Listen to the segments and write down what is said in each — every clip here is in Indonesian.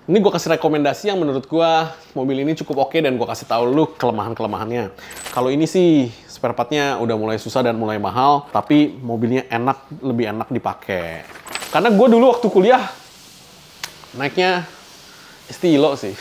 Ini gue kasih rekomendasi yang menurut gue mobil ini cukup oke dan gue kasih tahu lu kelemahan-kelemahannya. Kalau ini sih spare partnya udah mulai susah dan mulai mahal, tapi mobilnya enak, lebih enak dipakai. Karena gue dulu waktu kuliah naiknya Estilo sih.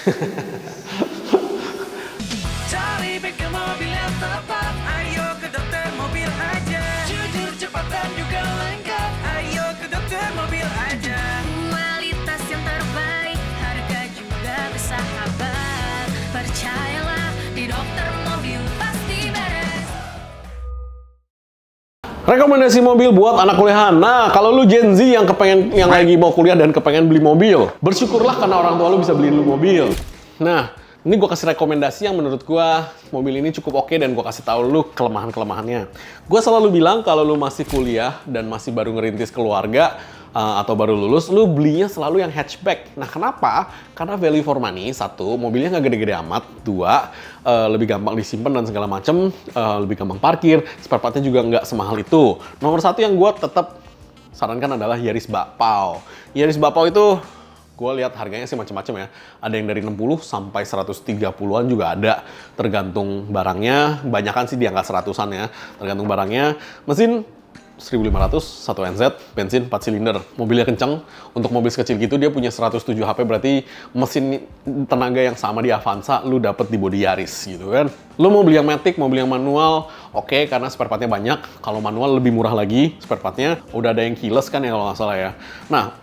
Cari bengkel mobil yang tepat, ayo ke Dokter Mobil aja. Jujur, cepat dan juga lengkap, ayo ke Dokter Mobil aja. Kualitas yang terbaik, harga juga bersahabat. Percayalah, di Dokter Mobil pasti beres. Rekomendasi mobil buat anak kuliahan. Nah, kalau lu Gen Z yang lagi mau kuliah dan kepengen beli mobil, bersyukurlah karena orang tua lu bisa beliin lu mobil. Nah, ini gue kasih rekomendasi yang menurut gue mobil ini cukup oke dan gue kasih tahu lu kelemahan-kelemahannya. Gue selalu bilang kalau lu masih kuliah dan masih baru ngerintis keluarga atau baru lulus, lu belinya selalu yang hatchback. Nah, kenapa? Karena value for money, satu, mobilnya nggak gede-gede amat. Dua, lebih gampang disimpan dan segala macem, lebih gampang parkir, spare partnya juga nggak semahal itu. Nomor satu yang gue tetap sarankan adalah Yaris Bapau. Yaris Bapau itu gue lihat harganya sih macam-macam ya. Ada yang dari 60 sampai 130-an juga ada. Tergantung barangnya. Banyakan sih di angka 100-an ya. Tergantung barangnya. Mesin 1.500, 1 NZ, bensin 4 silinder. Mobilnya kenceng. Untuk mobil sekecil gitu dia punya 107 HP, berarti mesin tenaga yang sama di Avanza lu dapet di body Yaris gitu kan. Lu mau beli yang matic, mau beli yang manual, oke, karena spare partnya banyak. Kalau manual lebih murah lagi spare partnya. Udah ada yang keyless kan ya kalau nggak salah ya. Nah,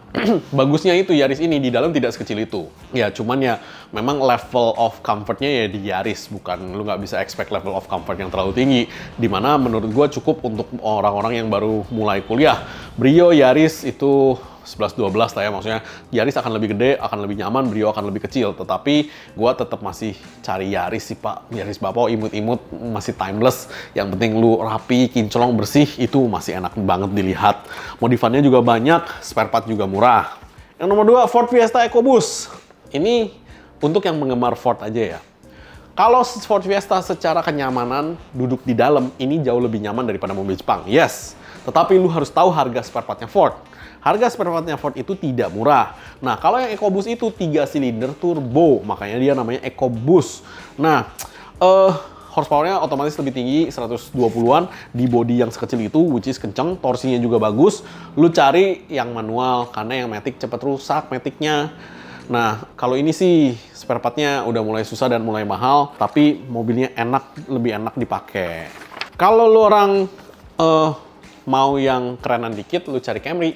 bagusnya itu Yaris ini di dalam tidak sekecil itu. Ya, cuman ya memang level of comfortnya ya di Yaris, bukan lu nggak bisa expect level of comfort yang terlalu tinggi. Dimana menurut gua cukup untuk orang-orang yang baru mulai kuliah. Brio, Yaris itu 11-12 lah ya, maksudnya Yaris akan lebih gede, akan lebih nyaman, Brio akan lebih kecil. Tetapi gua tetap masih cari Yaris sih Pak. Yaris Bapau imut-imut, masih timeless. Yang penting lu rapi, kinclong, bersih, itu masih enak banget dilihat. Modifannya juga banyak, spare part juga murah. Yang nomor 2, Ford Fiesta EcoBoost. Ini untuk yang penggemar Ford aja ya. Kalau Ford Fiesta secara kenyamanan, duduk di dalam, ini jauh lebih nyaman daripada mobil Jepang. Yes, tetapi lu harus tahu harga spare partnya Ford. Harga spare partnya Ford itu tidak murah. Nah, kalau yang EcoBoost itu 3 silinder turbo, makanya dia namanya EcoBoost. Nah, horsepower-nya otomatis lebih tinggi, 120-an, di body yang sekecil itu, which is kenceng, torsinya juga bagus. Lu cari yang manual, karena yang matic cepet rusak maticnya. Nah, kalau ini sih spare partnya udah mulai susah dan mulai mahal, tapi mobilnya enak, lebih enak dipakai. Kalau lu orang mau yang kerenan dikit, lu cari Camry.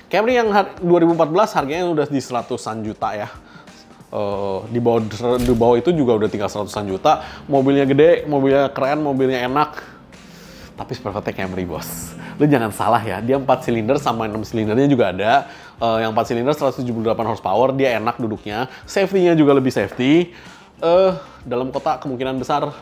Camry yang 2014 harganya udah di 100-an juta ya. Di bawah itu juga udah tinggal 100-an juta. Mobilnya gede, mobilnya keren, mobilnya enak. Tapi spare partnya Camry, bos. Lu jangan salah ya, dia 4 silinder sama 6 silindernya juga ada. Yang 4 silinder 178 horsepower, dia enak duduknya. Safety-nya juga lebih safety. Dalam kota kemungkinan besar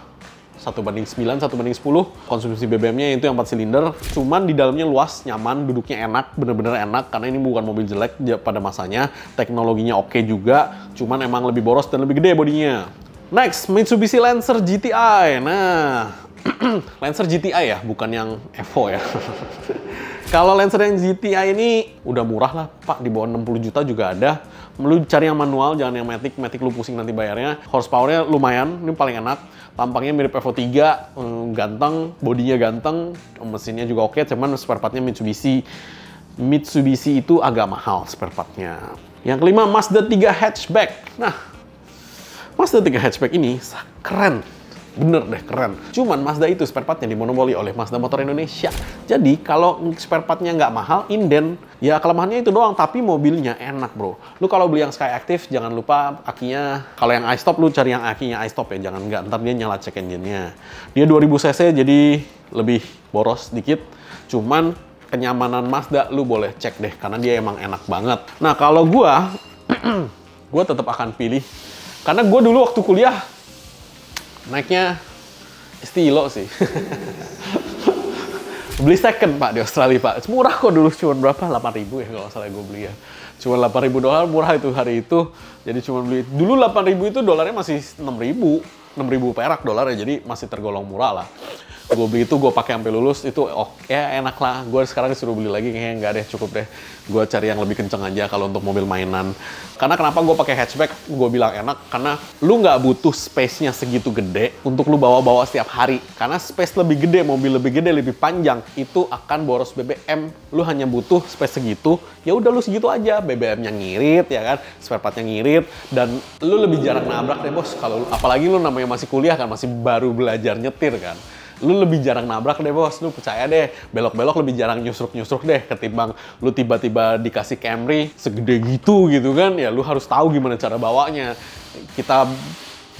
1/9, 1/10. Konsumsi BBM-nya itu yang 4 silinder. Cuman di dalamnya luas, nyaman, duduknya enak, bener-bener enak. Karena ini bukan mobil jelek pada masanya. Teknologinya oke juga, cuman emang lebih boros dan lebih gede bodinya. Next, Mitsubishi Lancer GTI. Nah, Lancer GTI ya, bukan yang Evo ya. Kalau Lancer yang GTI ini udah murah lah, Pak. Di bawah 60 juta juga ada. Lu cari yang manual, jangan yang matic. Matic lu pusing nanti bayarnya. Horsepower-nya lumayan, ini paling enak. Tampangnya mirip Evo 3, ganteng, bodinya ganteng, mesinnya juga oke, cuman spare partnya Mitsubishi. Mitsubishi itu agak mahal spare partnya. Yang kelima, Mazda 3 hatchback. Nah, Mazda 3 hatchback ini keren. Bener deh, keren. Cuman Mazda itu spare partnya dimonopoli oleh Mazda Motor Indonesia. Jadi kalau spare partnya nggak mahal, inden, ya kelemahannya itu doang. Tapi mobilnya enak, bro. Lu kalau beli yang Skyactiv, jangan lupa akinya. Kalau yang iStop, lu cari yang akinya iStop ya. Jangan nggak, ntar dia nyala check engine-nya. Dia 2000 cc, jadi lebih boros dikit. Cuman kenyamanan Mazda lu boleh cek deh, karena dia emang enak banget. Nah, kalau gua, gua tetap akan pilih. Karena gua dulu waktu kuliah, naiknya Estilo sih. Beli second Pak di Australia Pak. Murah kok dulu, cuma berapa? 8.000 ya kalau salah gue beli ya. Cuma 8.000 dolar, murah itu hari itu. Jadi cuma beli. Dulu 8.000 itu dolarnya masih 6.000 perak dolarnya, jadi masih tergolong murah lah. Gue beli itu, gue pakai sampai lulus, itu oke, enak lah. Gue sekarang disuruh beli lagi, kayaknya nggak deh, cukup deh. Gue cari yang lebih kenceng aja kalau untuk mobil mainan. Karena kenapa gue pakai hatchback, gue bilang enak, karena lu nggak butuh space-nya segitu gede untuk lu bawa-bawa setiap hari. Karena space lebih gede, mobil lebih gede, lebih panjang, itu akan boros BBM. Lu hanya butuh space segitu, ya udah lu segitu aja. BBM-nya ngirit, ya kan, spare part-nya ngirit, dan lu lebih jarang nabrak deh bos. Kalau apalagi lu namanya masih kuliah kan, masih baru belajar nyetir kan. Lu lebih jarang nabrak deh bos, lu percaya deh, belok-belok lebih jarang nyusruk-nyusruk deh ketimbang lu tiba-tiba dikasih Camry segede gitu kan, ya lu harus tahu gimana cara bawanya. Kita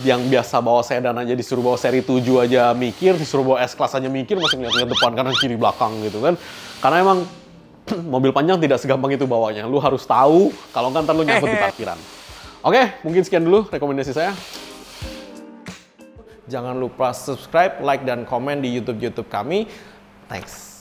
yang biasa bawa sedan aja disuruh bawa seri 7 aja mikir, disuruh bawa S-Class aja mikir, masih ngeliat depan kanan kiri belakang gitu kan. Karena emang mobil panjang tidak segampang itu bawanya, lu harus tahu, kalau nggak ntar lu nyangkut di parkiran. Oke, mungkin sekian dulu rekomendasi saya. Jangan lupa subscribe, like, dan komen di YouTube kami. Thanks.